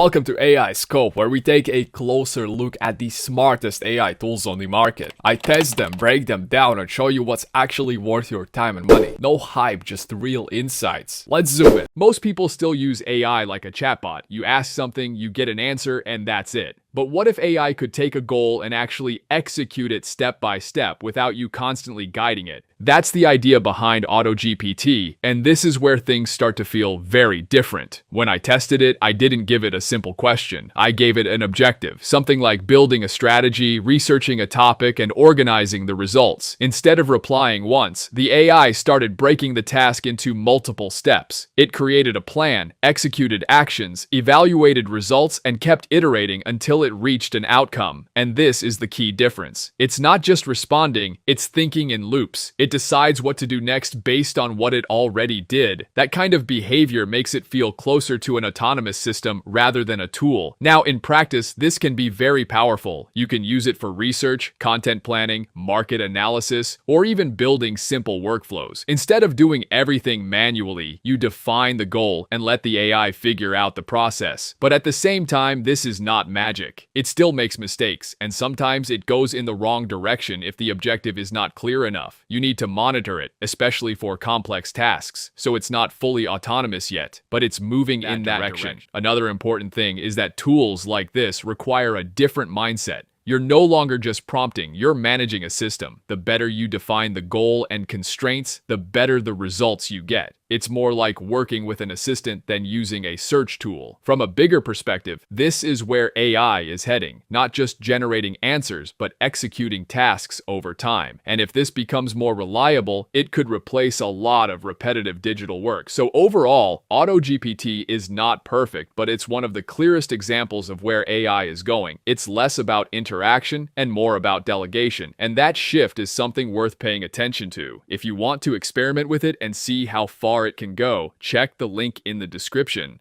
Welcome to AI Scope, where we take a closer look at the smartest AI tools on the market. I test them, break them down, and show you what's actually worth your time and money. No hype, just real insights. Let's zoom in. Most people still use AI like a chatbot. You ask something, you get an answer, and that's it. But what if AI could take a goal and actually execute it step by step without you constantly guiding it? That's the idea behind AutoGPT, and this is where things start to feel very different. When I tested it, I didn't give it a simple question. I gave it an objective, something like building a strategy, researching a topic, and organizing the results. Instead of replying once, the AI started breaking the task into multiple steps. It created a plan, executed actions, evaluated results, and kept iterating until it reached an outcome. And this is the key difference. It's not just responding, it's thinking in loops. It decides what to do next based on what it already did. That kind of behavior makes it feel closer to an autonomous system rather than a tool. Now, in practice, this can be very powerful. You can use it for research, content planning, market analysis, or even building simple workflows. Instead of doing everything manually, you define the goal and let the AI figure out the process. But at the same time, this is not magic. It still makes mistakes, and sometimes it goes in the wrong direction if the objective is not clear enough. You need to monitor it, especially for complex tasks, so it's not fully autonomous yet, but it's moving in that direction. Another important thing is that tools like this require a different mindset. You're no longer just prompting, you're managing a system. The better you define the goal and constraints, the better the results you get. It's more like working with an assistant than using a search tool. From a bigger perspective, this is where AI is heading, not just generating answers, but executing tasks over time. And if this becomes more reliable, it could replace a lot of repetitive digital work. So overall, AutoGPT is not perfect, but it's one of the clearest examples of where AI is going. It's less about interaction and more about delegation. And that shift is something worth paying attention to. If you want to experiment with it and see how far it can go, check the link in the description.